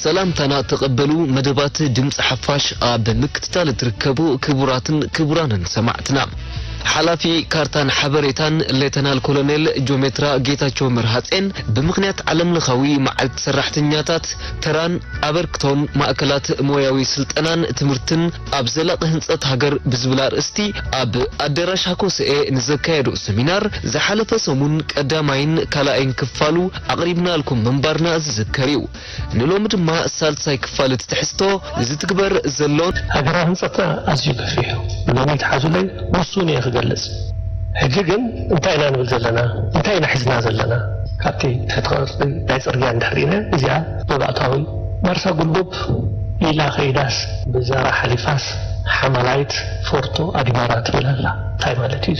سلامتنا تقبلوا مدبات دمص حفاش بمكتتال تركبوا كبران سمعتنا حلافي كارتان حبريتان ليتنال كولونيل جومترا جيتاچو مرحصن بمخنيات عالم لخوي معلت سراحتنياتات تران ابركتون ماكلات موياوي سلطنان تمرتن ابزلاق هنصت هاجر بزبلار استي اب ادراش حكوسئ نزكايدو سيمينار زحلف سمون قداماين كلاين كفالو اقربنا لكم منبرنا زذكريو نلوم دما سالساي كفالت تحستو زتكبر زلون هاجر هنصت ازيب فيه لما تحازلي وصوني جلس هجيجن انتينا نقول زلنا انتينا حزنا زلنا كابتي تتخلص دايس ارجع ندحرينا ازيا ببعطاوي مرسى قلوب الى خيداس بزارة حليفاس حملايت فورتو ادمارات بلالا تاي مالتي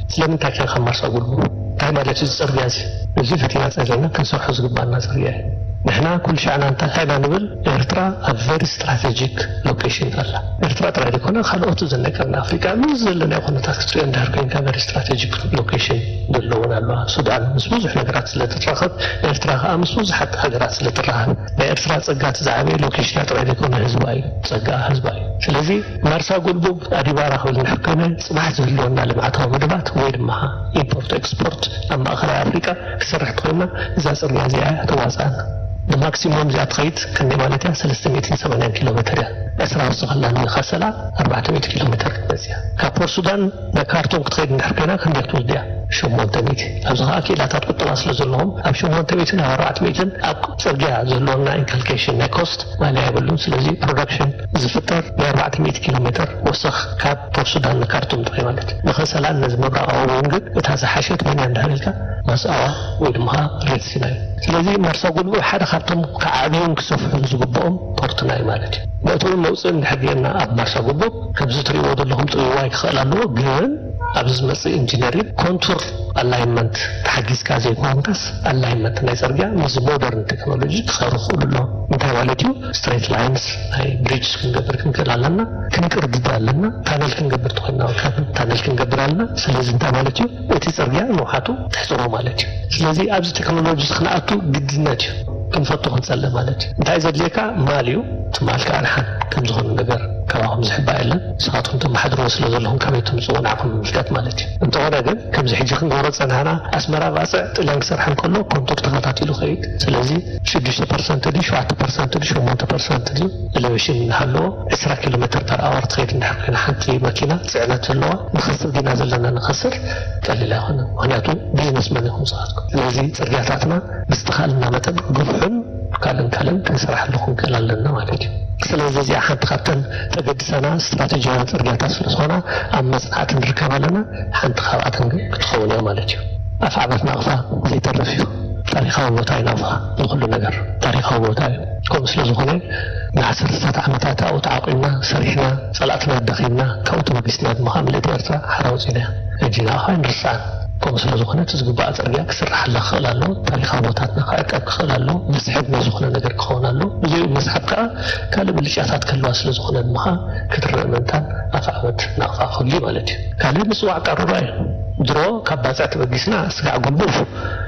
سلمن تاكي خمرسى قلوب تاي مالتي ارجع زي فتينات ازلنا كنسو حزق بالنا زريا نحنا كل شيء عنا انتهينا نقول إرترا a very strategic location الله إرترا ترى يكون خلوت زنكرنا أفريقيا نزل لنا يكون تاكستري عندها كين كان very strategic location دلونا الله السودان مسوز إحنا قرات سلة تراخد إرترا مسوز حتى قرات سلة تراخد إرترا تزقات زعبي location ترى يكون هزباي تزقى هزباي سلزي مرسى قلبوب أديبارة هو الحكومة صباح زلونا لمعتها مدبات وين معها import export أما آخر أفريقيا سرح تقولنا إذا صرنا زي تواصلنا الماكسيموم زي أتخيط كان مالتها 380 كيلومتر أسرع وصلنا من خسلة 400 كيلومتر بزيا كابور السودان نكارتون كتخيط نحكينا كان يكتوز ديا شو مونتميت أبزغا أكيد لا تطبق تواصل زلهم أب شو مونتميتنا 400 أب سرجع زلهمنا إنكالكيشن نكوست ما لا يقولون سلزي برودكشن زفتر 400 كيلومتر وسخ كابور السودان نكارتون تقيمالت نخسلة نزم برا أو ونقد بتهزا حاشية من يندهلك مسألة ويدمها ريتسيناي سلزي مرسى قلبو حدا خاطم كعابيون كسوفهم زقبهم بورتناي مالتي بقتون موصل نحدينا أب مرسى قلبو كبزتري وضو لهم طيواي خلالو جن أبز مسي انجينيري كونتور الاينمنت تحديث كازي كونتس الاينمنت نايزرجا مز مودرن تكنولوجي تخرخو له متى والتيو ستريت لاينز هاي بريدجز كنقبر كنكلالنا كنقرب دالنا تانل كنقبر تخنا تانل كنقبرالنا سلازي انت والتيو وتي سرجا نوحاتو تحصرو مالتي سلازي ابز تكنولوجي خناعتو قدناتيو كنفطو خنصله مالتي انت عايز ليكا ماليو تمالك ارحان كم زغون نجر كواهم زحبا إلا ساعتهم تم حدروا وصلوا ذلهم كميتهم زغون عقل ملكات مالتي انت غدا قد كم زحيجي خنقورت سنهانا أسمرا غاسع تلانك سرحان كله كنتور تغطاتي له خيط سلازي 6% دي 7% دي 8% دي اللي وشين نحلو 10 كيلومتر بر اور تخيط نحقنا حنتي ماكينة سعنات اللوة نخسر دي نازل لنا نخسر قال لي لا هنا هناتو بيزنس مانيهم صاحتكم سلازي ترجعتاتنا بستخالنا متن قفحن كالن كنسرح لكم كلالنا مالتي سلازي زي حد خاطن تقدسنا استراتيجيات رجعت سلسونا أما صنعت نركبالنا حد خاطن كتخوني مالتي أفعبتنا أغفا زي ترفيو تاريخها وموتاي نغفا نقول نجر تاريخها وموتاي كم سلسونا مع 6 عامات أو تعاقلنا سريحنا صلاتنا دخلنا كوت مبيسنا محاملة إرترا حراوزنا جينا خاين رسان كم سلسونا تزقبا أرجع كسر حل خلالو تاريخها وموتاتنا خايك خلالو مسحب نزخنا نجر خونالو زي مسحب كان بالشيء كله أصل زخنا المها كتر منتان أفعمت نقفا خلي مالتي كان مسوع قرراي درو كبازات بجسنا سقع قلبوف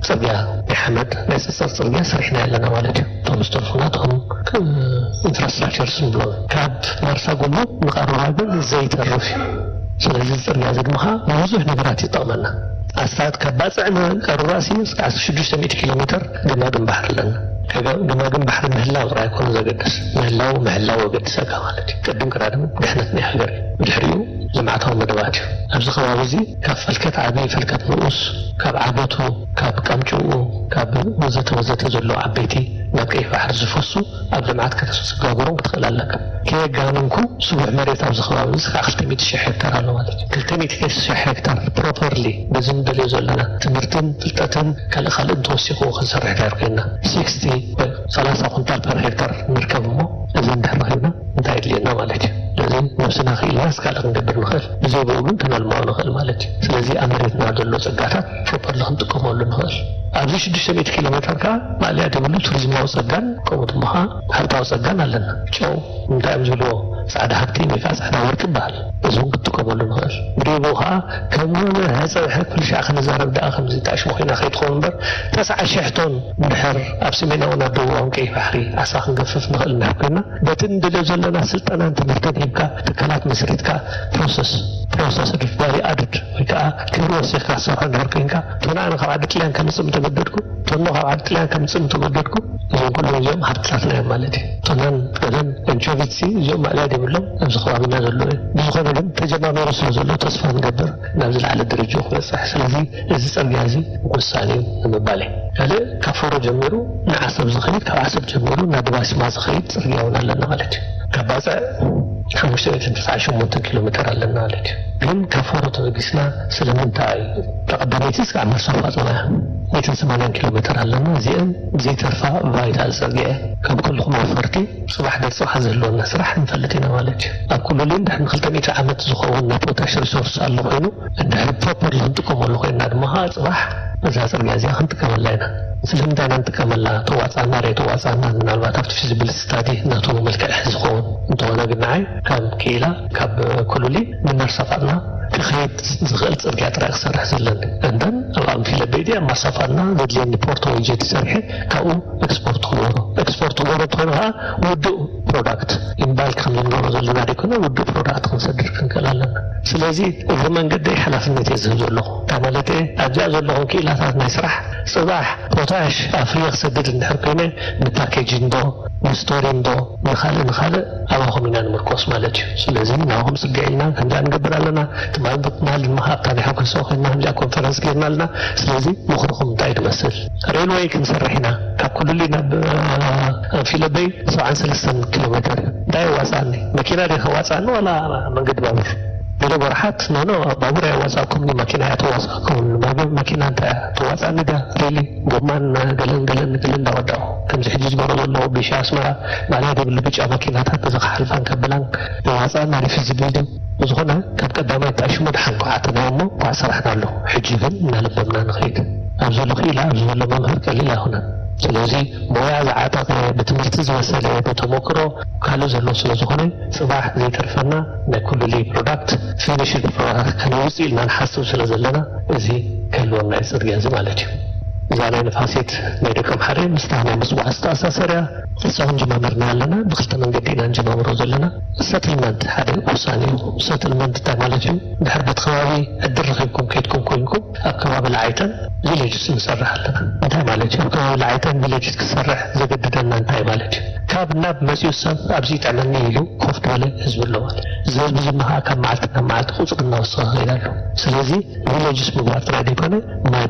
سقيا محمد ناس سرقيا سرحنا لنا مالتي تومسترفوناتهم انفراستراكشر سنبلو كاب مرسى قلبوف نقرراي زيت الرفي سلازي سرقيا زدمها موزوح نقراتي طامنا أستاذ كباز عنا قرراسي سقع 600 كيلومتر جماعة بحر لنا جماعة بحر مهلا وراي يكون زقدس مهلا وقدس كمالتي قدم كرادم دحنتني حجري بدحريو جماعتهم مدواتي أبز خوابزي كاب فلكت عبي فلكت رؤوس كاب عبوتو كاب كامجو كاب وزت زلو عبيتي ما كيف بحر زفوسو أب جماعت كتسوس قاقرون بتخلال لك كي قانونكو سبع مريت أبز خوابزي سقع 300 هكتار على مالتي 300 هكتار بروبرلي بزن دليو زلنا تمرتن فلتتن كلا خالد توسيقو خسر حدار كينا 60 3 كنتال بر هكتار نركبه إذن ده رهيبنا انتهي لنا مالتي لازم نفسنا خيلها سكالا نقبر نخل بزي بوغن تنال ما نخل مالتي سلازي أمريتنا دلو زقاتا فوبر لهم تقوموا لنخل ኣብዚ 600 ኪሎ ሜትር ከ ማልያ ደብሉ ቱሪዝማዊ ፀጋን ከምኡ ድማ ሃብታዊ ፀጋን ኣለና ጨው እንታይ እዮም ዝብልዎ ጻዕዳ ሃብቲ ወይ ከዓ ጻዕዳ ወርቂ ይበሃል እዞም ክትቀበሉ ንኽእል ብደቡኻ ከምኡ ህፀብሐ ኩልሻ ክንዛረብ ዳኣ ከምዚ ታሽሞ ኮይና ከይትኾን እምበር 9,000 ቶን ድሕር ኣብ ሰሜናውን ኣብ ደቡባውን ቀይሕ ባሕሪ ዓሳ ክንገፍፍ ንኽእል ንሕኮይና በቲ ንድልዮ ዘለና ስልጠናን ትምህርትን ሂብካ ትካላት መስሪትካ ፕሮሰስ ሪፋሪ ኣድድ ወይ ከዓ ክብሪ ወሲኽካ ዝሰርሖ እንድሕር ኮንካ ቶና ኣነ ካብ ዓዲ ጥልያን ከምፅእ ምተገደድኩ ቶኖ ካብ ዓዲ ጥልያን ከምፅእ ምተገደድኩ እዞም ኩሎም እዚኦም ሃብትታትና እዮም ማለት እዩ ቶናን ገለን ኤንቾቪትሲ እዚኦም ማዕልያድ የብሎም ኣብዚ ከባቢና ዘሎ እዩ ብዝኾነ ግን ተጀማሚሩ ስለ ዘሎ ተስፋ ንገብር ናብ ዝለዓለ ደረጃ ክበፅሕ ስለዚ እዚ ፅርግያ እዚ ውሳኔ ንምባል እዩ ካልእ ካብ ፈሮ ጀሚሩ ንዓሰብ ዝኸይድ ካብ ዓሰብ ጀሚሩ ናብ ድባሲማ ዝኸይድ ፅርግያ እውን ኣለና ማለት እዩ ካብ ባፅዕ 598 ኪሎ ሜትር ኣለና ማለት እዩ ግን ካብ ፈሮ ተበጊስና ስለምንታይ ተቐዳመይቲ እስካዕ መርሳፋፅና 180 ኪሎ ሜትር ኣለና እዚአን ዘይተርፋ ቫይታል ፅርግያ ከም ኩልኩም ወፈርቲ ፅባሕ ደቂ ፅባሕ ዘለወና ስራሕ ንፈልጥ ኢና ማለት እዩ ኣብ ኩሉሊ እንድሕር 200 ዓመት ዝኸውን ናይ ፖታሽ ሪሶርስ ኣሎ ኮይኑ እንድሕር ፕሮፐርሊ ክንጥቀመሉ ኮይና ድማ ፅባሕ እዛ ፅርግያ እዚኣ ክንጥቀመላ ኢና ስለምንታይ ኢና ንጥቀመላ ተዋፃና ሬ ተዋፃና ምናልባት ኣብቲ ፊዚቢሊቲ ስታዲ ናቱ መልክዕ ዝኸውን እንተኾነ ግን ንዓይ ካብ ኬላ ካብ ኩሉሊ ምናርሳፋጥና ክኸይድ ዝኽእል ፅርግያ ጥራይ ክሰርሕ ዘለኒ እንደን ኣብ ኣንፊለ ቤድያ ማሳፋጥና ዘድልየኒ ፖርቶ ወይ ጀት ሰርሐ ካብኡ ኤክስፖርት ክገብሮ እንተኾይኑ ከዓ ውዱእ ፕሮዳክት ኢምባልክ ከም ዝንገብሮ ዘለና ደይኮነ ውዱእ ፕሮዳክት ክንሰድር ክንክእል ኣለና ስለዚ እዚ መንገዲ ሓላፍነት እየ ዝህብ ዘለኹ እንታይ ማለት እየ ኣብዚኣ ዘለኹም ክኢላታት ናይ ስራሕ ፅባሕ ፖታሽ ኣፍርየ ክሰድድ እንድሕር ኮይነ ንፓኬጂንግ ዶ ንስቶሪንግ ዶ ንኻልእ ኣባኹም ኢና ንምርኮስ ማለት እዩ ስለዚ ናብኹም ፅግዕ ኢልና ከምዚኣ ንገብር ኣለና ትማል ድማ ኣብ ታሪኻዊ ክንስኦ ኮይና ከምዚኣ ኮንፈረንስ ጌርና ኣለና ስለዚ ምኽርኹም እንታይ ትመስል ሬልዌይ ክንሰርሕ ኢና ካብ ኩሉሊ ናብ አንፊለበይ 73 ኪሎ ሜትር እንታይ ዋፃኒ መኪና ደ ከዋፃኒ ዋላ መንገዲ ባቡር bilo barhat no babur ay wasa kum ni makina ya tawasa kum babur makina ta tawasa ni da really goman galan da wada kan ji hijji baro no bi shasma mala da bil bicha makina ta ta khalfan kabalan tawasa na fi zibilin وزغنا كان قدامي تأشمد حنقو عطنامو وعصرحنا له حجيبا نالبنا نخيد أبزلو خيلا أبزلو ممهر كاليلا هنا ስለዚህ ሞያ ዝዓጠቀ ብትምህርቲ ዝወሰለ በተሞክሮ ካሉ ዘሎ ስለ ዝኾነ ፅባሕ ዘይተርፈና ናይ ኩሉሊ ፕሮዳክት ፊኒሽድ ፕሮዳክት ከነውፅ ኢልና ንሓስብ ስለ ዘለና እዚ ከልወና ናይ ፅርግያ እዚ ማለት እዩ እዛ ናይ ነፋሴት ናይ ደቀም ሓደ ምስታ ናይ ምፅዋዕ ዝተኣሳሰርያ እሳውን ጀማመርና ኣለና ብክልተ መንገዲ ኢና እንጀማምሮ ዘለና ሰትልመንት ሓደ ውሳኔ እዩ ሰትልመንት እንታይ ማለት እዩ ድሕር በት ከባቢ ዕድር ረኺብኩም ከይድኩም ኮይንኩም ኣብ ከባቢ ለዓይተን ቪሌጅስ ንሰርሕ ኣለና እንታይ ማለት እዩ ኣብ ከባቢ ለዓይተን ቪሌጅስ ክሰርሕ ዘገድደና እንታይ ማለት እዩ ካብ ናብ መፅኡ ሰብ ኣብዚ ይጥዕመኒ ኢሉ ኮፍ ዝበለ ህዝቢ ኣሎ ማለት እዚ ህዝቢ ዝመሃ ካብ መዓልቲ ናብ መዓልቲ ቁፅር እናወሰኸ ከይድ ኣሎ ስለዚ ቪሌጅስ ምግባር ጥራይ ደይኮነ ማይ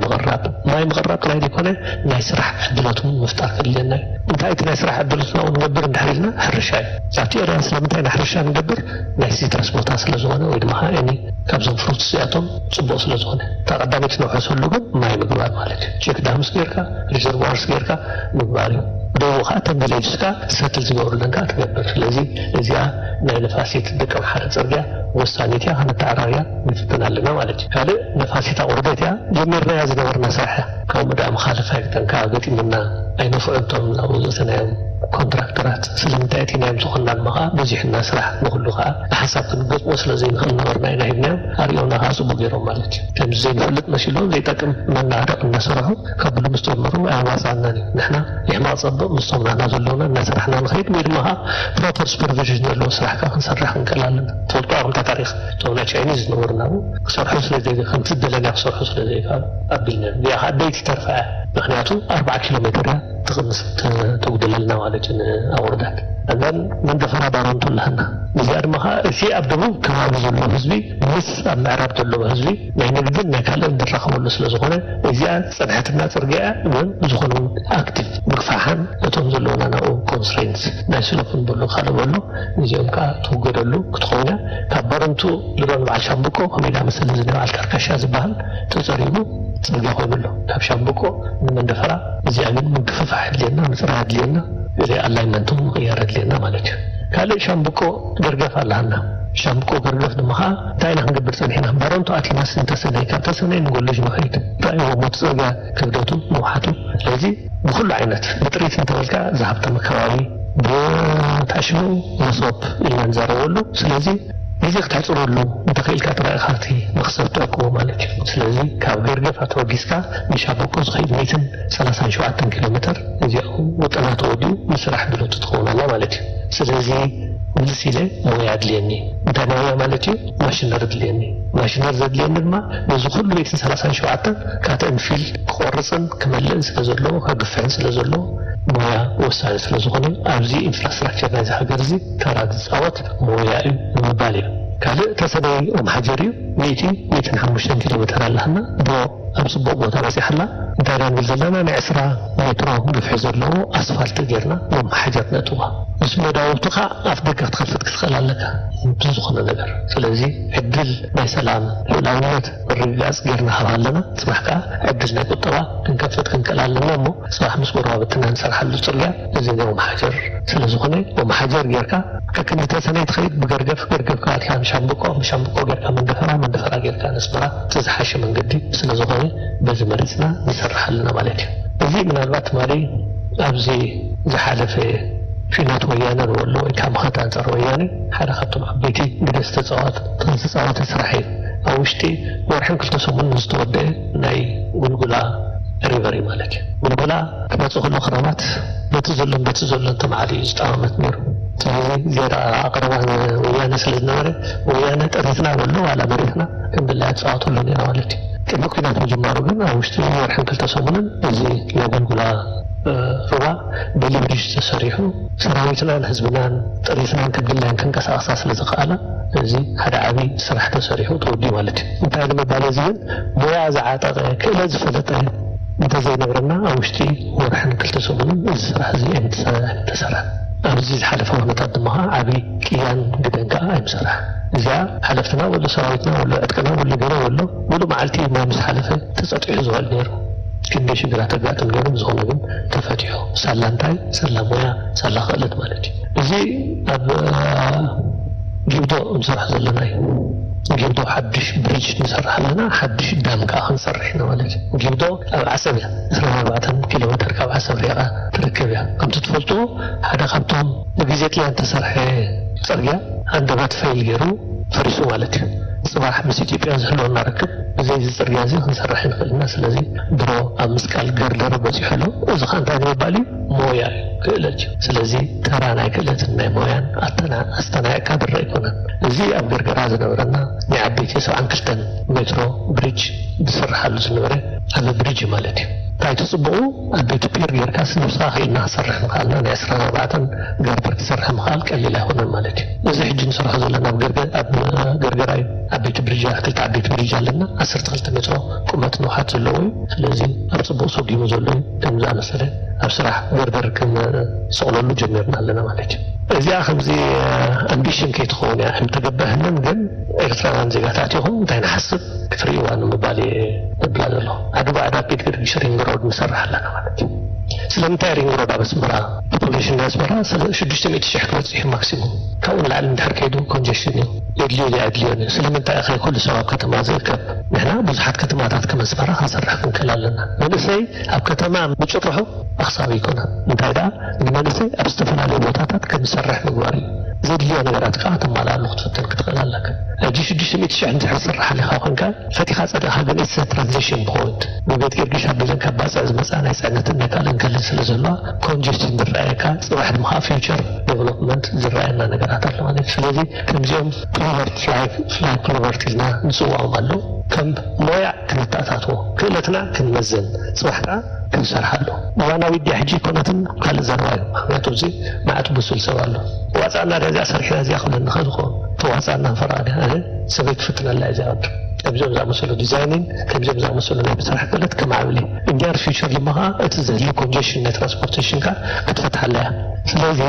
ምቕራብ ጥራይ ደይኮነ ናይ ስራሕ ዕድላት እውን ምፍጣር ክድልየና እዩ እንታይ እቲ ናይ ስራሕ ዕድላት እውን ንገብር እንድሕር ኢልና ሕርሻ እዩ ዛቲ ኤርያ ስለምንታይ ናይ ሕርሻ ንገብር ናይ ሲትረስ ቦታ ስለ ዝኾነ ወይ ድማ እኒ ካብዞም ፍሩት እዚኣቶም ፅቡቅ ስለ ዝኾነ ተቐዳሚት ንውሕሰሉ ግን ማይ ምግባር ማለት እዩ ቼክ ዳምስ ጌርካ ሪዘርቫርስ ጌርካ ምግባር እዩ ደቡኻ ተንበሌጅስካ ሰትል ዝገብሩለን ከዓ ትገብር ስለዚ እዚኣ ናይ ነፋሲት ደቀም ሓደ ፅርግያ ወሳኒት እያ ከነተዓራርያ ንፍትን ኣለና ማለት እዩ ካልእ ነፋሲት ኣቑርበት እያ ጀሚርናያ ዝነበርና ስራሕ ካብ መዳእ መኻልፍ ኣይግጠንካ ገጢሙና ኣይነፍዑንቶም ኣብኡ ዘተናዮም ኮንትራክተራት ስለምንታይ እቲናዮም ዝኾንና ድማ ከዓ በዚሕና ስራሕ ንኩሉ ከዓ ብሓሳብ ክንገጥሞ ስለዘይንኽእል ነበርና ኢና ሂብናዮም ኣርዮና ከዓ ፅቡቅ ገይሮም ማለት እዩ ከምዚ ዘይንፈልጥ መሲሎም ዘይጠቅም መናሃደቕ እናሰርሑ ከብሉ ምስ ጀመሩ ኣይዋፃናን እዩ ንሕና ይሕማቕ ፀብቕ ምስቶም ናና ዘለውና እናስራሕና ንኸይድ ወይ ድማ ከዓ ፕሮፐር ሱፐርቪዥን ዘለዎ ስራሕ ከዓ ክንሰርሕ ክንክእል ኣለና ትፈልጡ ኣብምታ ታሪክ እቶም ናይ ቻይኒዝ ዝነበሩና ክሰርሑ ስለዘይ ከምቲ ደለና ክሰርሑ ስለዘይከኣሉ ኣቢልና እዚኣ ከዓ ደይቲ ተርፋ እያ ምክንያቱ 40 ኪሎ ሜትር እያ ትቕንስ ተጉድለልና ማለት እዩ ንኣቑርዳት እዘን መንደፈራ ባሮንቱ ኣለና እዚኣ ድማ ከዓ እቲ ኣብ ደቡብ ከባቢ ዘሎ ህዝቢ ምስ ኣብ ምዕራብ ዘለዎ ህዝቢ ናይ ንግድን ናይ ካልእን ዝራኸበሉ ስለ ዝኾነ እዚኣ ፀንሐትና ፅርግያ ግን ዝኾኑ ኣክቲቭ ምግፋሕን እቶም ዘለውና ናብኡ ኮንስትሬንትስ ናይ ስሎፍን በሎ ካልእ በሎ እዚኦም ከዓ ትውገደሉ ክትኾይና ካብ ባሮንቱ ልዶን በዓል ሻምብቆ ከመይዳ መሰለ እዚ በዓል ካርካሻ ዝበሃል ተፀሪቡ ፅርግያ ኮይኑሎ ካብ ሻምብቆ ንመንደፈራ እዚኣ ግን ምግፍፋሕ ድልየና ምፅራይ ድልየና እዚ ኣላይመንቱ ምቕያር ድልየና ማለት እዩ ካልእ ሻምብቆ ገርገፍ ኣለና ሻምቆ ገርገፍ ድማኻ ታይና ክንገብር ፀኒሕና ባሮንቶ ኣቲናስ እንተሰነይ ካብ ተሰነይ ንጎሎጅ ንኸይድ ራእዮ ሞት ፅርግያ ክብደቱ መውሓቱ ስለዚ ብኩሉ ዓይነት ብጥሪት እንተበልካ ዝሃብተመ ከባቢ ብታሽሙ መሶብ ኢልና ንዛረበሉ ስለዚ ግዜ ክትሕፅረሉ እንተኽኢልካ ተራእኻቲ ንክሰብ ትዕቅቦ ማለት እዩ ስለዚ ካብ ገርገፍ ኣተወጊስካ ንሻምቆ ዝኸይድ 137 ኪሎ ሜትር እዚኣኹ ውጥና ተወዲኡ ንስራሕ ድሎት ትኸውናላ ማለት እዩ ስለዚ ምልስ ኢለ ሞያ ድልየኒ እንታይ ሞያ ማለት እዩ ማሽነር ድልየኒ ማሽነር ዘድልየኒ ድማ ነዚ ኩሉ 137 ካተን ፊል ክቆርፅን ክመልእን ስለ ዘለዎ ከግፍዕን ስለ ዘለዎ ሞያ ወሳኒ ስለ ዝኾነ ኣብዚ ኢንፍራስትራክቸር ናይዚ ሃገር እዚ ተራ ዝፃወት ሞያ እዩ ንምባል እዩ ካልእ ተሰነይ ኦምሓጀር እዩ 105 ኪሎ ሜትር ኣለና ዶ ኣብ ፅቡቅ ቦታ በፂሓላ እንታይ ዳ ንብል ዘለና ናይ 20 ሜትሮ ግፍሒ ዘለዎ ኣስፋልቲ ጌርና ኦምሓጀር ነጥዋ ምስ መዳውብትኻ ኣፍ ደገ ክትከፍት ክትኽእል ኣለካ ብዝኾነ ነገር ስለዚ ዕድል ናይ ሰላም ልዕላውነት ርግጋፅ ጌርና ሃብ ኣለና ፅባሕ ከዓ ዕድል ናይ ቁጠባ ክንከፍት ክንክእል ኣለና እሞ ፅባሕ ምስ ጎረባብትና ንሰርሓሉ ፅርግያ እዚ ናይ ኦምሓጀር ስለ ዝኾነ ኦምሓጀር ጌርካ ከክንዲ ተሰነይ ትኸይድ ብገርገፍ ገርገፍ ካትካ ሻምብቆ ጌርካ መንደፈራ ጌርካ ነስመራ ዝሓሸ መንገዲ ስለ ዝኾነ በዚ መሪፅና ንሰርሕ ኣለና ማለት እዩ እዚ ምናልባት ማለ ኣብዚ ዝሓለፈ ፊናት ወያነ ንበሎ ወይ ካብ ምኻት ኣንፃር ወያነ ሓደ ካብቶም ዓበይቲ ግደ ዝተፃወተ ስራሕ እዩ ኣብ ውሽጢ ወርሕን 2 ሰሙን ዝተወደአ ናይ ጉልጉላ ሪቨር ማለት እዩ ጉልጉላ ክመፅእ ከሎ ክረማት በቲ ዘሎን ተማዓሊ እዩ ዝጠማመት ነይሩ ስለዚ ዜራ ኣቕረባ ወያነ ስለ ዝነበረ ወያነ ጠሪትና በሎ ዋላ መሬትና ክንብላይ ተፃወተሎ ነይራ ማለት እዩ ቅድሚ ኩናት ምጅማሩ ግን ኣብ ውሽጢ ወርሕን 2 ሰሙንን እዚ ናይ ጉልጉላ ሩባ በሊብሪጅ ተሰሪሑ ሰራዊትናን ህዝብናን ጥሪትናን ክግላይን ክንቀሳቀሳ ስለ ዝኽኣላ እዚ ሓደ ዓብይ ስራሕ ተሰሪሑ ተወዲኡ ማለት እዩ እንታይ ንምባል እዚ ግን ሞያ ዝዓጠቐ ክእለት ዝፈለጠ እንተዘይነበረና ኣብ ውሽጢ ወርሕን 2 ሰሙንን እዚ ስራሕ እዚ ኣይምተሰርሐ ኣብዚ ዝሓለፈ ኩነታት ድማ ዓብይ ቅያን ግደን ከዓ ኣይምሰርሐ እዚኣ ሓለፍትና ወሎ ሰራዊትና ወሎ ዕጥቅና ወሎ ገለ ወሎ ሙሉ መዓልቲ ማይ ምስ ሓለፈ ተፀጢሑ ዝውዕል ነይሩ ክንደይ ሽግራት ኣጋጥም ነይሩ ዝኾነ ግን ተፈቲሑ ሳላ እንታይ ሳላ ሞያ ሳላ ክእለት ማለት እዩ እዚ ኣብ ጊብዶ ንሰርሕ ዘለና እዩ ጊብዶ ሓድሽ ብሪጅ ንሰርሕ ኣለና ሓድሽ ዳም ከዓ ክንሰርሕ ኢና ማለት እዩ ጊብዶ ኣብ ዓሰብ እያ 24 ኪሎ ሜትር ካብ ዓሰብ ሪቓ ትርከብ እያ ከምቲ ትፈልጥዎ ሓደ ካብቶም ብግዜ ጥያን ተሰርሐ ፅርግያ ኣንደበት ፋይል ገይሩ ፈሪሱ ማለት እዩ ፅባሕ ምስ ኢትዮጵያ ዝህልወና ርክብ እዚ ፅርግያ እዚ ክንሰርሕ ንኽእልና ስለዚ ድሮ ኣብ ምስቃል ገርደር በፂሑሉ እዚ ከዓ እንታይ ንምባል እዩ ሞያ እዩ ክእለት እዩ ስለዚ ተራ ናይ ክእለትን ናይ ሞያን ኣስተናያዕካ ድረ ኣይኮነን እዚ ኣብ ገርገራ ዝነበረና ናይ ዓበይቲ 72 ሜትሮ ብሪጅ ዝስርሓሉ ዝነበረ ኣብ ብሪጅ ማለት እዩ እንታይ ትፅብቑ ዓበይቲ ፒር ጌርካ ስንብስኻ ክኢልና ክሰርሕ ንኽኣልና ናይ 24 ገርደር ክሰርሕ ምኽኣል ቀሊል ኣይኮነን ማለት እዩ እዚ ሕጂ ንሰርሖ ዘለና ኣብ ገርገራ እዩ ዓበይቲ ብሪጅ ክልተ ዓበይቲ ብሪጅ ኣለና 12 ሜትሮ ቁመት ንውሓት ዘለዎ እዩ ስለዚ ኣብ ፅቡቅ ሰጊሙ ዘሎ እዩ ከም ዝኣመሰለ ኣብ ስራሕ ገርገር ክንሰቕለሉ ጀሚርና ኣለና ማለት እዩ እዚኣ ከምዚ ኣምቢሽን ከይትኸውን እያ እንተገባህንን ግን ኤርትራውያን ዜጋታት ይኹም እንታይ ንሓስብ ክትርእይዋ ንምባል እብላ ዘሎ ኣድባዕዳ ቤት ግርግሽ ሪንግ ሮድ ንሰርሕ ኣለና ማለት እዩ ስለምንታይ ሪንግ ሮድ ኣብ ኣስመራ ፖፑሌሽን ናይ ኣስመራ 600,000 ክበፅሕ ማክሲሙም ካብኡ ንላዕሊ እንድሕር ከይዱ ኮንጀክሽን እዩ የድልዮ ኣድልዮን እዩ ስለምንታይ ኸ ኩሉ ሰብ ኣብ ከተማ ዝርከብ ንሕና ብዙሓት ከተማታት ከም ኣስመራ ክንሰርሕ ክንክእል ኣለና መንእሰይ ኣብ ከተማ ምጭርሑ ኣኽሳቢ ይኮነን እንታይ ደኣ ንመንእሰይ ኣብ ዝተፈላለዩ ቦታታት ከም ዝሰርሕ ምግባር እዩ ዘድልዮ ነገራት ከዓ ተማላሉ ክትፈትን ክትኽእል ኣለካ ሕጂ 600,000 እንድሕር ዝስራሕ ኣለኻ ኮንካ ፈቲኻ ፀዲቕኻ ግን ኢትስ ትራንዚሽን ፖይንት ብቤት ግርግሽ ኣቢለን ካብ ባፅዕ ዝመፃ ናይ ፅዕነትን ናይ ካልእን ከልል ስለ ዘለዋ ኮንጀስሽን ዝረኣየካ ፅባሕ ድማ ፊውቸር ዴቨሎፕመንት ዝረኣየና ነገራት ኣሎ ማለት እዩ ስለዚ ከምዚኦም ፍላይ ክሎቨርት ኢልና ንፅውዖም ኣለዉ ከም ሞያ ክንተኣታትዎ ክእለትና ክንመዘን ፅባሕ ከዓ ክንሰርሓሉ እዋናዊ ድያ ሕጂ ኮነትን ካልእ ዘረባ እዩ ምክንያቱ እዚ ማዕት ብሱል ሰብ ኣሎ ዋፃና እዚኣ ሰሪሕና እዚኣ ክብለኒ ኸዝኾን ተዋፃና ንፈርኣድያ ሰበይ ክፍትነላ እዚኣ ወዲ ከምዚኦም ዝኣመሰሉ ዲዛይንን ከምዚኦም ዝኣመሰሉ ናይ ብስራሕ ክእለት ከማዕብል እንዲያር ፊውቸር ድማ ከዓ እቲ ዘድልዮ ኮንጀክሽን ናይ ትራንስፖርቴሽን ከዓ ክትፈትሓላ እያ ስለዚ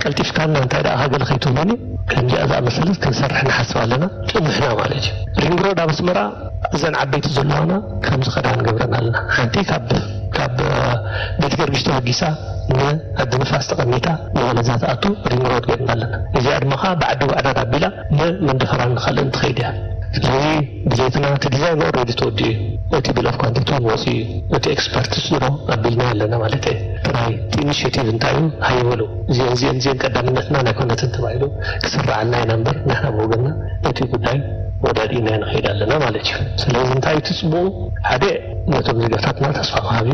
ቀልጢፍካና እንታይ ደኣ ሃገለ ከይትብለኒ ከምዚኣ ዝኣመሰለት ክንሰርሕ ንሓስብ ኣለና ጥምሕና ማለት እዩ ሪንግ ሮድ ኣብ ኣስመራ እዘን ዓበይቲ ዘለዋና ከምዚ ኸዳ ንገብረና ኣለና ሓንቲ ካብ كاب بيت جرجش توجيسا عند نفاس تقميتا ولا ذات أتو ريمروت قلنا لنا إذا أدمها بعد ربلا من دفران خلنا تخيدها ስለዚህ ብዘይትና ተዲዛይን ኦልሬዲ ተወዲ እቲ ቢል ኦፍ ኳንቲቲ ወሲ እቲ ኤክስፐርትስ ነው አብልና ያለና ማለት ትራይ ኢኒሺዬቲቭ እንታዩ ሃይወሉ ዚን ቀዳምነትና ናይኮነትን ተባይሉ ክስራዓልና የነበር ነህና ወገና እቲ ጉዳይ ወዳዲና እንሄዳለና ማለት ነው ስለዚህ እንታዩ ትጽቡ ሓደ ነቶም ዝገታትና ተስፋማዊ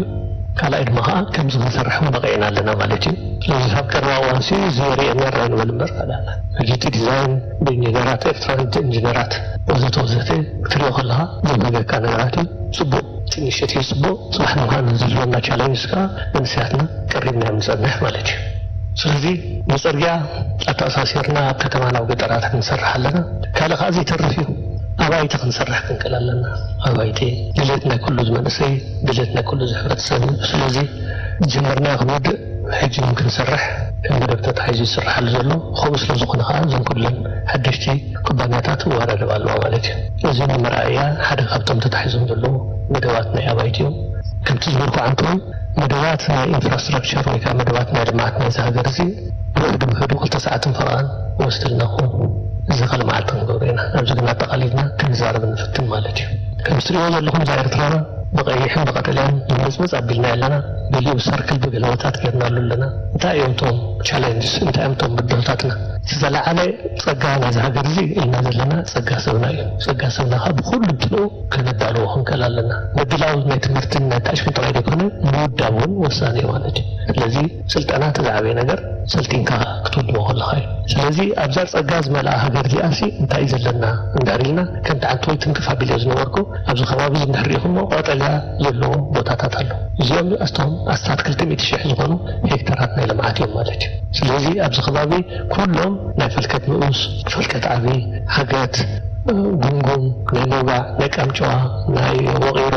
ካላይ ድማኻ ከም ዝሰርሕ ወነቀይና ኣለና ማለት እዩ ስለዚህ ሀብቀርባ ዋንሲ ዜሪ እነራን ወልምበር ካላላ ጂቲ ዲዛይን በእንጀራራት ኤሌክትሮኒክ ኢንጂነራት ወዘተ ክትሪኦ ከለኻ ዘመገካ ነገራት ጽቡቅ ኢኒሺዬቲቭ ጽቡቅ ጽባሕ ንኻን ዝልወና ቻሌንጅስ ካ እንስያትና ቀሪብና የምንጸንሕ ማለት እዩ ስለዚህ ንጽርግያ ኣተኣሳሲርና ኣብ ከተማናዊ ገጠራት ክንሰርሕ ኣለና ካልእ ከዓ ዘይተርፍ እዩ أبايت خنصرح كنكلالنا أبايت دلتنا كل زمنسي دلتنا كل زحمة سلازي جمرنا خمود حج ممكن نصرح كان بدأت حاجة يصرح الزلو خمس لزقنا خازن كلن حدشتي كبانياتات وارد بالوالد زين مرأيا حدا خبطم تتحزم زلو مدواتنا أبايتيو كم تزوركو عنكم مدواتنا انفراستراكشر ويكا مدواتنا جماعتنا زهجرزي هدو قلت ساعة فران وستلناهم إذا قال ما عتنا قورينا أبزقنا تقاليدنا كنزارب نفتن مالتي كمستري وزر لهم زائر ترانا بقيحين بقتلين المزمز أبلنا لنا بلي وسركل بقلواتات كيرنا لنا انتا يومتهم تشالنجز انتا يومتهم بدلتاتنا سيزال علي صقانا زهجرزي إلنا زلنا صقا سوناها بخل بتلو كندالوهم كلالنا ندلاو نيتمرتن نتاشفين طريق يكون موداون وساني مالتي الذي سلطانات زعبي نجر سلطين كا كتود موهل خير ስለዚህ አብዛር ጸጋዝ መልአ ሀገር ዲአሲ እንታይ ዘለና እንዳሪልና ከምታ አንቶይ ትንከፋ ቢለዝ ነበርኩ ኣብዚ ከባቢ ዝንህሪኹም ቆጠልያ ዘሎ ቦታታት ኣሎ እዚኦም ኣስቶም ኣስታት 200 ሺህ ዝኾኑ ሄክታራት ናይ ልምዓት እዮም ማለት እዩ ስለዚህ ኣብዚ ከባቢ ኩሎም ናይ ፈልከት ንኡስ ፈልከት ዓቢ ሃገት ጉንጉም ናይ ሞጋ ናይ ቃምጫዋ ናይ ወቂሮ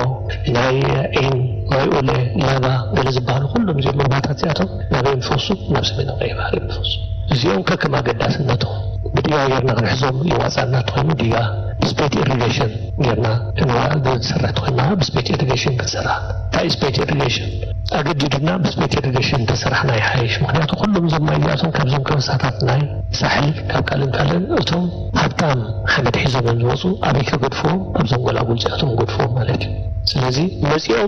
ናይ ዒን ናይ ኦሌ ላባ ገለ ዝበሃሉ ኩሎም እዚኦም ልምዓታት እዚኣቶም ናበይ ንፈሱ ናብ ሰሜን ቀይ ባህሪ ንፈሱ እዚኦም ከከም ኣገዳስነቶም ብድያ ጌርና ክንሕዞም ይዋፃና ትኾይኑ ድያ ብስፔት ኢሪጌሽን ጌርና ክንሰርሕ ትኾይና ብስፔት ኢሪጌሽን ክንሰርሕ እንታይ ስፔት ኢሪጌሽን ኣገዲድና ብስፔት ኢሪጌሽን ተሰራሕና ይሓይሽ ምክንያቱ ኩሎም እዞም ማይ እዚኣቶም ካብዞም ከበሳታት ናይ ሳሕል ካብ ካልእን እቶም ሃብታም ሓመድ ሒዞም ዝወፁ ኣበይ ከገድፍዎም ኣብዞም ጎላጉል እዚኣቶም ገድፍዎም ማለት እዩ ስለዚ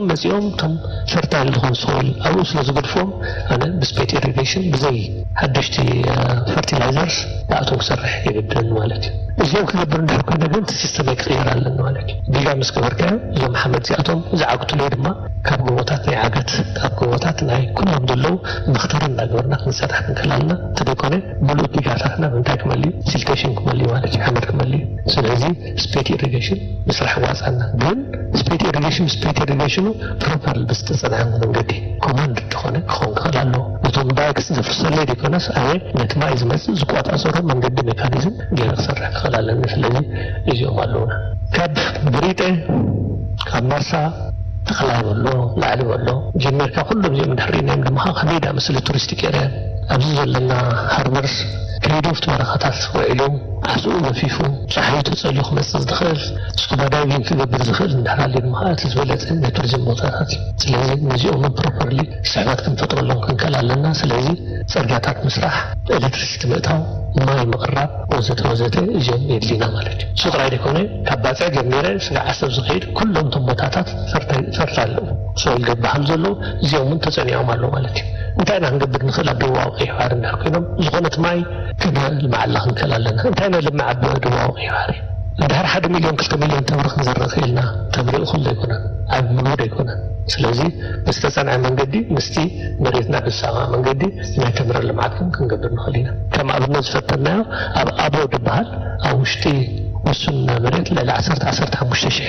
መፂኦም እቶም ፈርታይል ዝኾኑ ሶይል ኣብኡ ስለ ዝገድፍዎም ኣነ ብስፔት ኢሪጌሽን ብዘይ ሓደሽቲ ፈርቲላይዘርስ ንኣቶም ክሰርሕ የግድን ማለት እዩ እዚኦም ክገብር እንድሕር ኮይነ ግን እቲ ሲስተም ክቕየር ኣለና ማለት እዩ ቢጋ ምስ ገበርካዮ እዞም ሓመድ እዚኣቶም ዝዓግቱለይ ድማ ካብ ጎቦታት ናይ ዓገት ካብ ጎቦታት ናይ ኩሎም ዘለዉ መኽተር እናገበርና ክንሰርሕ ክንከላልና ተደይኮነ ሙሉእ ቢጋታትና ብምንታይ ክመልዩ ሲልቴሽን ክመልዩ ማለት እዩ ሓመድ ክመልዩ ስለዚ ስፔት ኢሪጌሽን ምስራሕ ዋፃና ግን ስፔት ኢሪጌሽኑ ፕሮፐር ብዝተፀንዐ መንገዲ ኮማንድ ዝኾነ ክኸውን ክኽእል ኣለዎ ነቶም ዳይክስ ዘፍርሰለይ ደይኮነስ ኣነ ነቲ ማይ ዝመፅእ ዝቆፃፀሮ መንገዲ ሜካኒዝም ገይረ ክሰርሕ ክኽእል ኣለኒ ስለዚ እዚኦም ኣለውና ካብ ብሪጤ ካብ ማርሳ ተኸላይ በሎ ላዕሊ በሎ ጀሜርካ ኩሎም እዚኦም እንድሕሪናዮም ድማ ከመይ ዳ ምስሊ ቱሪስቲክ ኤርያ ኣብዚ ዘለና ሃርበርስ ከይዶፍቲ በረኻታት ውዒሉ ዓስኡ ገፊፉ ፀሓዩ ተፀልዩ ክመፅእ ዝኽእል ስኩባ ዳይቪንግ ክገብር ዝኽእል እንድሕር ድማ እቲ ዝበለፀ ናይ ቱሪዝም ቦታታት እዩ ስለዚ ነዚኦም ፕሮፐርሊ ስሕበት ክንፈጥረሎም ክንከል ኣለና ስለዚ ፅርግያታት ምስራሕ ኤሌክትሪሲቲ ምእታው ማይ ምቕራብ ወዘተ እዚኦም የድሊና ማለት እዩ እሱ ጥራይ ደይኮነ ካብ ባፅዕ ጀሚረ ስጋዕ ዓሰብ ዝኸይድ ኩሎም ቶም ቦታታት ፈርታ ኣለዉ ሶይል ገባሃል ዘለዉ እዚኦም እውን ተፀኒዖም ኣለዉ ማለት እዩ እንታይ ኢና ክንገብር ንኽእል ኣብ ደቡባዊ ቀይሕ ባሕሪ እንድሕር ኮይኖም ዝኾነት ማይ ክነልምዓላ ክንከል ኣለና እንታይ ነልምዕ ኣብ ደቡባዊ ቀይሕ ባሕሪ እንድሕር 1 ሚልዮን 2 ሚልዮን ተምሪ ክንዘርእ ክኢልና ተምሪኡ ኩሉ ኣይኮነን ኣብ ምሉድ ኣይኮነን ስለዚ ብዝተፀንዐ መንገዲ ምስቲ መሬትና ብዝሰማ መንገዲ ናይ ተምሪ ልምዓት ክንገብር ንኽእል ኢና ከም ኣብነት ዝፈተናዮ ኣብ ኣቦ ዝበሃል ኣብ ውሽጢ ውሱን መሬት ልዕሊ 15,000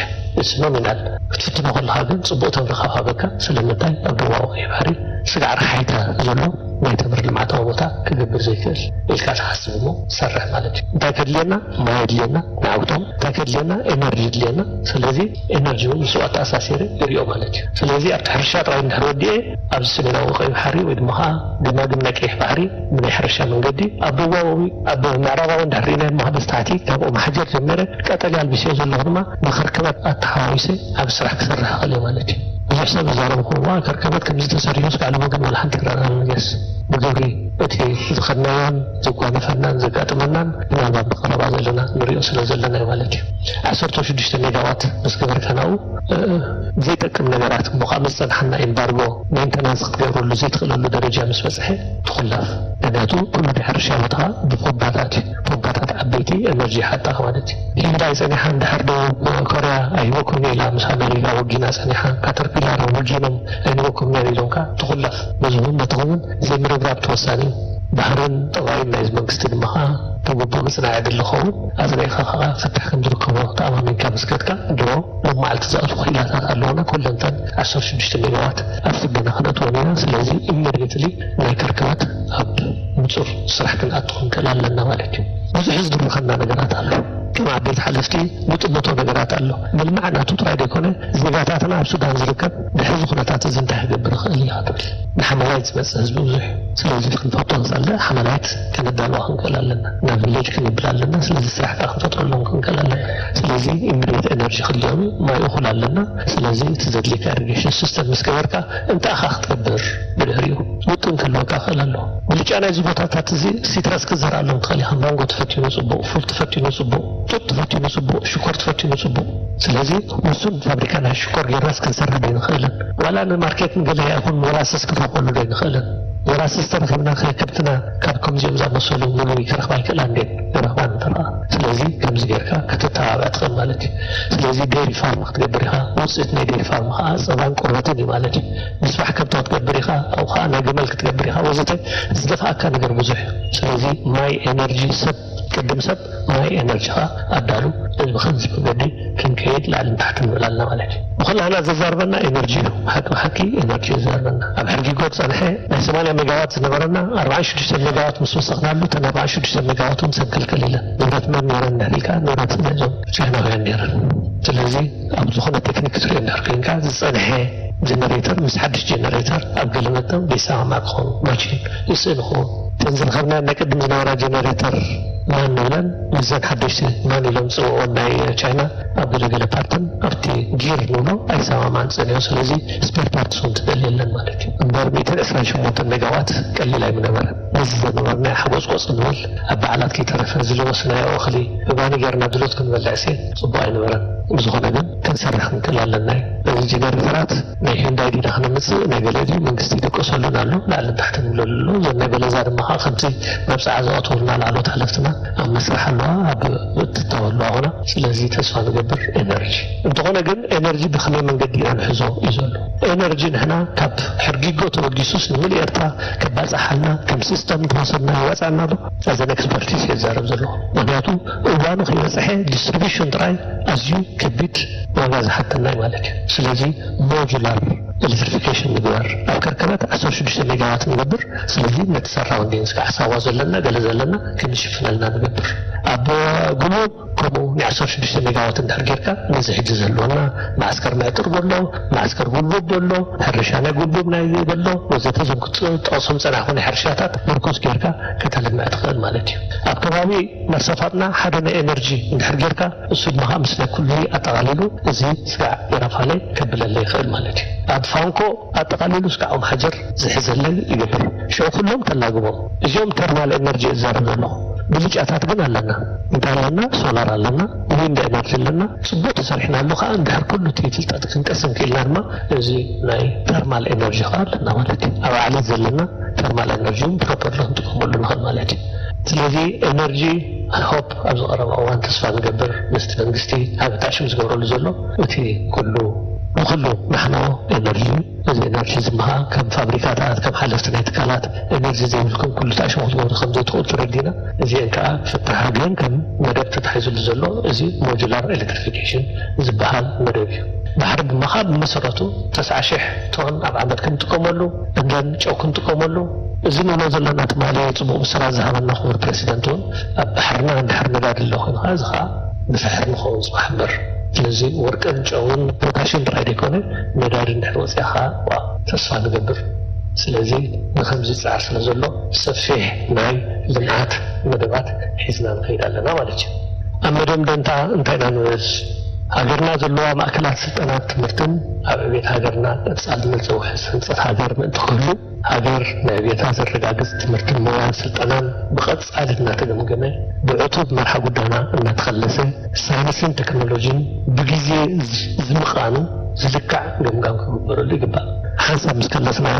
እስ ኖሚናል ክትፍትኖ ከለካ ግን ፅቡቅ ተምሪ ካብሃበካ ስለምንታይ ኣብ ደቡባዊ ቀይሕ ባሕሪ ስጋዕ ረሓይታ ዘሎ ናይ ተምሪ ልምዓታዊ ቦታ ክገብር ዘይክእል ኢልካ ትሓስብ እሞ ትሰርሕ ማለት እዩ እንታይ ከድልየና ማይ ድልየና ንዓውቶም እንታይ ከድልየና ኤነርጂ ድልየና ስለዚ ኤነርጂ እውን ምስኡ ኣተኣሳሲረ ይርኦ ማለት እዩ ስለዚ ኣብቲ ሕርሻ ጥራይ እንድሕር ወዲኤ ኣብዚ ሰሜናዊ ቀይሕ ባሕሪ ወይ ድማ ግማግም ናይ ቀይሕ ባሕሪ ብናይ ሕርሻ መንገዲ ኣብ ደቡባዊ ኣብ ምዕራባዊ እንድሕር ርኢና ድማ በስተሓቲ ካብ ማሓጀር ጀመረ ቀጠልያ ኣልቢስዮ ዘለኹ ድማ ንኽርክበት ኣተሓዋዊሰ ኣብ ስራሕ ክሰርሕ ክእል ማለት እዩ ብዙሕ ሰብ ዘረብኩዋ ከርከበት ከም ዝተሰሪዮስ ካለ ወገን ወላ ሓንቲ ግራ ንገስ ብግብሪ እቲ ዝኸድናዮን ዝጓነፈናን ዘጋጥመናን ምናልባት ብቀረባ ዘለና ንሪኦ ስለ ዘለና ማለት እዩ 16 ሜጋዋት ምስ ገበርከናው ዘይጠቅም ነገራት ምዃ መፀናሕና ኤምባርጎ ሜንተናንስ ክትገብረሉ ዘይትኽእለሉ ደረጃ ምስ በፅሐ ትኹላፍ ምክንያቱ ኩሉ ሕርሻ ቦታ ብፖምፓታት ዓበይቲ ኤነርጂ ሓጣ ማለት እዩ ሂንዳይ ፀኒሓ እንድሕር ደቡብ ኮርያ ኣይወኩም ኢላ ምስ ኣሜሪካ ወጊና ፀኒሓ ካተርፒላር ወጊኖም ኣይንወኩም ኢሎምካ ትኹላፍ በዝውን ነትኸውን ዘይምርብራብ ተወሳኒ ባህርን ጠባይን ናይ መንግስቲ ድማ ተግባር ምጽናዕ ያደለኸው አዝራይኻ ፈታሕ ከም ዝርከቦ ተኣማሚንካ መስከትካ ድሮ ለማዓልቲ ዘኣቱ ኺላታት ኣለውና ኩለንተን 16 ሜጋዋት ኣፍግና ክነትወና ስለዚ ኢሚዲየትሊ ናይ ከርከባት ኣብ ምጹር ስራሕ ክንኣትኹም ከላለና ማለት እዩ ብዙሕ ዝድርኸና ነገራት ኣሎ كما عبيت حلفتي مطمطو ነገራት ኣሎ بالمعنى تطرى ديكونه زغاتاتنا ኣብ ሱዳን ዝርከብ بحزب خناتات زنتها قبل خلي هذا نحملايت بس حزب وزح ስለዚህ ክንፈጥሮ እንሳለ حملايت ከነዳለው እንከላለና ናብልጅ ክንብላለና ስለዚህ ስራሕ ካፈጥሮሎ እንከላለና ስለዚህ ኢሚዲየት ኤነርጂ ክልዮም ማይ ይኹላለና ስለዚህ ተዘድሊካ ኢሪጌሽን ሲስተም መስከበርካ እንታ አኻ ክትገብር ብድሪው ውጥን ከለውካ ከላሎ ብልጫና ዝቦታታት እዚ ሲትራስ ከዘራሎም ትኸሊኻ ማንጎ ተፈትዩ ጽቡቅ ፉል ተፈትዩ ጽቡቅ ጡጥ ተፈትዩ ጽቡቅ ሽኮር ተፈትዩ ጽቡቅ ስለዚህ ወሱን ፋብሪካና ሽኮር የራስ ከንሰራ በይንኸለን ወላ ማርኬት ንገለ ያኹን ወላ ሰስከፋቆሉ በይንኸለን ولا سيسترخبنا كبتنا كابكم زيوزا مسؤول منو يكرخ بايك لاندين رغبان ترى سلازي كم زيركا كتتابع تخل مالتي سلازي ديري فارم تقبريها وصيتني ديري فارم صبان قربتني مالتي مصباح كبتو تقبريها او خانا جمل تقبريها وزتي زدفع كان غير بزح سلازي ماي انرجي سب قدم سب ماي انرجيها ادالو البخنز بقدي كم كيد لعلم تحت الملالنا مالتي وخلنا هنا زربنا انرجي حكي انرجي زربنا اب حرقي قوت صالحي 8 ميجاوات نبرنا 24 ميجاوات مسوسقنا له 24 ميجاوات مسكل كليله نورات من نورنا هلكا نورات نجم شحنا غندير ስለዚህ ኣብ ዝኾነ ቴክኒክ ትሪኦ እንዳርከንካ ዝጸንሐ ጀነሬተር ምስ ሓድሽ ጀነሬተር ኣብ ገለመጠም ቢሳማ ክኾን ማሽን ይስንኹ ተንዘል ኸርና ነቅድም ዝነበራ ጀነሬተር ማን ነብለን ምዘን ሓድሽ ማን ኢሎም ጽውኦ ናይ ቻይና ኣብ ገለገለ ፓርትን ኣብቲ ጊር ንብሎ ኣይሰማማን ጸንዮ ስለዚ ስፔር ፓርትስ እውን ትደልየለን ማለት እዩ እምበር 128 ሜጋዋት ቀሊል ኣይምነበረ እዚ ዝነበርና ሓጎስቆፅ ንብል ኣብ በዓላት ከይተረፈ ዝለወስናዮ እኽሊ እባኒ ጌርና ድሎት ክንበልዕ ሴ ጽቡቕ ኣይነበረን بزخنا جن كان سرح من كل علنا هذه الجنرات نحن دايدين إحنا مثل نقلدي من قصدي تقصلنا له لعل تحت نقول زين نقل زار مها خمسة نفس عزوات ولنا على تحلفتنا أم مسرح الله بالتطور هنا لذي تسوى نقبر إنرجي انتقنا جن إنرجي بخلي من قدي أنحزو يزول إنرجي هنا كاب حرقي قوت وجيسوس نملي أرتا كباز أحلنا كم سيستم توصلنا واسعنا له هذا نكسبرتيس يزارب زلوا ونعطو وانو خلي صحيح distribution drive أزيو كبيت وغاز حتى الناي مالك سلازي موجولار الكتريفيكيشن نقدر أو كركبات 16 ميجاوات نقدر سلازي نتسرع وندينس كحساوا زلنا قال زلنا كنشفنا لنا نقدر أبو قلو كمو 16 ميجاوات نحرقيركا نزحج زلونا معسكر معتر بولو معسكر قلوب بولو حرشانا قلوب نايدي بولو وزيتزم تقصم سنعون حرشاتات مركوز كيركا كتالب معتقل مالتي أبكبابي مرسفاتنا حدنا إنرجي نحرقيركا السود مها مسنا كله أتغاليلو زي سكع يرفالي كبل اللي خير مالتي أدفانكو أتغاليلو سكعهم حجر زحزلل يقبر شو كلهم تلاقبهم اليوم ترمال إنرجي زارنا له بلج أتاتبنا لنا انت لنا سولار لنا وين ده إنرجي لنا سبوت سرحنا له خان ده كله تيجي تنقسم كلنا ما زي ناي ترمال إنرجي خال لنا مالتي أو على زلنا ترمال إنرجي بروبر لهم تقوم لنا مالتي ስለዚህ ኤነርጂ ሆፕ ኣብ ዝቐረበ እዋን ተስፋ ንገብር ምስቲ መንግስቲ ኣብ ታሽም ዝገብረሉ ዘሎ እቲ ኩሉ ንኩሉ ንሕና ኤነርጂ እዚ ኤነርጂ ዝመሃ ከም ፋብሪካታት ከም ሓለፍቲ ናይ ትካላት ኤነርጂ ዘይብልኩም ኩሉ ታሽም ክትገብሩ ከም ዘይትኽእሉ ተረዲና እዚአን ከዓ ፍታሕ ግን ከም መደብ ተታሒዙሉ ዘሎ እዚ ሞጁላር ኤሌክትሪፊኬሽን ዝበሃል መደብ እዩ ባሕሪ ድማኻ ብመሰረቱ 90,000 ቶን ኣብ ዓመት ክንጥቀመሉ እንደን ጨው ክንጥቀመሉ እዚ ንብሎ ዘለና ትማሊ ፅቡቅ ስራ ዝሃበና ክቡር ፕሬዚደንቱን ኣብ ባሕርና እንድሕር ነዳዲ ኣሎ ኮይኑ እዚ ከዓ ብፍሕር ንኸውን ፅባሕ እምበር ስለዚ ወርቅን ጨውን ፖታሽን ጥራይ ደይኮነ ነዳዲ እንድሕር ወፂኻ ዋ ተስፋ ንገብር ስለዚ ንከምዚ ፃዕር ስለ ዘሎ ሰፊሕ ናይ ልምዓት መደባት ሒዝና ንኸይድ ኣለና ማለት እዩ ኣብ መደምደምታ እንታይ ኢና ንብል هاجرنا زلوا مأكلات سلطنات تمرتن أبيت هاجرنا تسأل من زوج سنصت هاجر من تخلو هاجر نبيت هذا الرجاجز تمرتن موان سلطنان بقص عادتنا تجمع جميع بعطوب مرحب قدنا إن تخلصه ساينسين تكنولوجين بجزء زمقانو زلكع جمجام كبر اللي جبا حسب مسكلسنا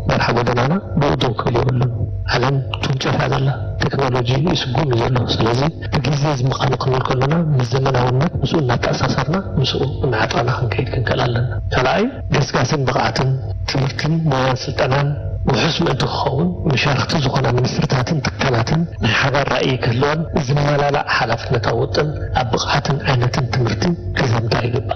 مرحب قدنا بوضو كل يوم علم توجه هذا الله تكنولوجي يسقون يزلوا سلازي بجزء زمقانو كلنا مزمنا ونا مسؤولنا تأسسرنا مسؤول نعطانا خنكيد كنكلالنا كلاي جسقاسن بقعتن تمرتن موان سلطنان وحسم أنت خون مشاركة زخنا من سرتاتن تكلاتن حجر رأي كلون زملا لا حلفنا توتن أبقعتن عينتن تمرتن كزم تايجب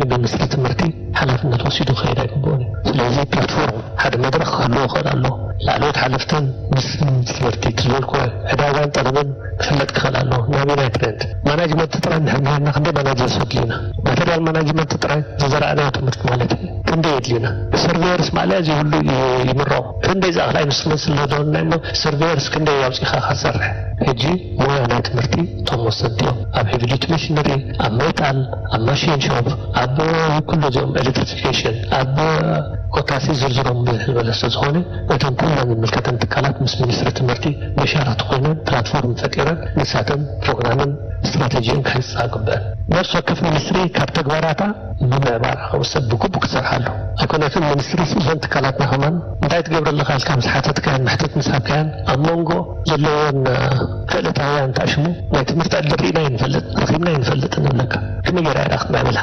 بين سرت تمرتي حلفنا توصيدو خير يكبوني لازم بلاتفورم هذا مدرخ خلوه خلالو لا لو تحلفتن بس تمرتي تزول كوي عداوان طلبن فلت خلالو نامينا ترند ماناجمنت ترى نحن خندي ماناجر سوتلينا ماتريال ماناجمنت ترى زرعنا تمرت مالتي كندي يدلينا سيرفيرس مالها زي هلو يمرو كندي إذا أخلاق نسمس اللودون إنه سيرفيرس كندي يوصي خسر هجي مو أنا تمرتي توماس سنتيو أب هيفي ميشنري أب ميتال أب ماشين شوب أب كل يوم إلكتريفيكيشن أب كوتاسي زرزرهم بالبلسز هوني وتم كلنا من ملكة انتقالات مس منستر تمرتي بشارة قوينا بلاتفورم فكرة نساتن بروغرامن استراتيجيين كيس عقبان نفس وكف منستري كابتك باراتا من عبارة أو سبكو بكسر حاله أكون في منستري سوزن انتقالاتنا همان بداية قبل الله خالك كام سحاتت كان محتت مسحب كان أمونغو زلون فلت عيان تأشمو ما يتمرت أدلرينا ينفلت رخيمنا ينفلت أنه لك كم يرى أخذ معمل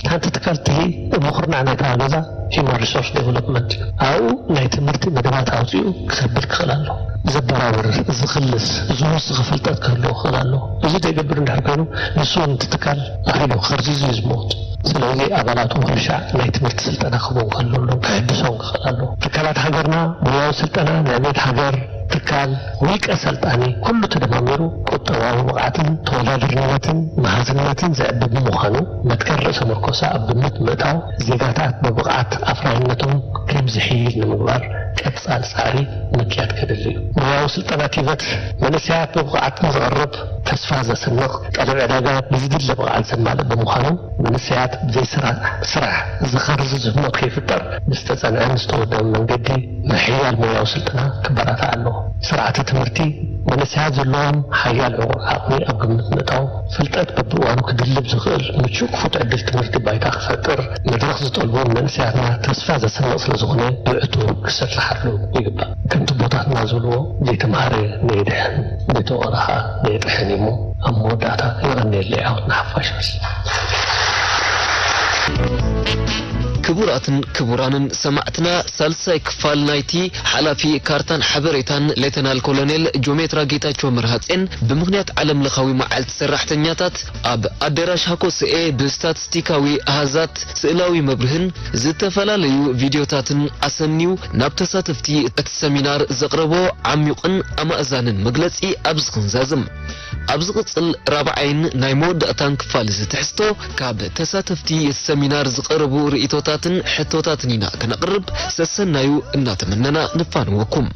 هانتكال تهي مخرنا عنا كهذا human resource development أو نايتمرتي مدامات عاوزيو كسبلك خلاله زبراور زخلص زوس غفلتات كله خلاله زي تقبل نحكينه نسون تتكال أخيله خرزيز يزموت سلوزي أبالاتهم خرشع نايتمرت سلطنة خبون خلولو بحبسون خلاله تكالات حجرنا مياه سلطنة نعميد حجر تكال ويك أسلطاني كله تدماميرو قطواه وقعتن تولادرنياتن محازنياتن زعبب مخانو متكرس مركوسا أبنت متاو زيغاتات ببقعات أفراهنتهم كم زحيل نمبار كتسال ساري مكيات كدليو مياه سلطناتيفت منسيات ببقعات مزغرب تسفازة سنق قدر عداقات بزدل لبقعات زمال بمخانو منسيات زي سرع زخارز زهموت كيف الدر مستزان عنستو دم من قدي محيال مياه سلطنة كبرات عنه سرعة تمرتي منسيات زلوهم حيال عقلي أقمت نتاو فلتات ببقوانو كدلب زغل متشوك فوت عدل تمرتي بايتا خساتر مدرخ زطلبون منسياتنا تسفازة سنق سلزغني بيعتو كسات لحرلو يقبا كنتو بوطاتنا زلو دي تمهاري نيدحن ديتو أراها نيدحنيمو أمو داتا يغني اللي عاوتنا حفاش بس كبراتن كبرانن سمعتنا سالساي كفال نايتي حلافي كارتان حبريتان ليتنال كولونيل جوميترا جيتاچو مرهاتين بمغنيات عالم لخاوي معالت سراحتنياتات اب ادراش هاكو سئي بستاتستيكاوي اهازات سئلاوي مبرهن زتفلاليو فيديوتاتن اسمنيو نابتساتفتي السمينار زقربو عميقن امازانن مغلصي ابزخن زازم أبزغصل رابعين نايمود أتان كفال زتحستو كاب تساتفتي السمينار زقربو رئيتوتاتن حتوتاتنينا كنقرب سسنايو إنا تمننا نفانوكم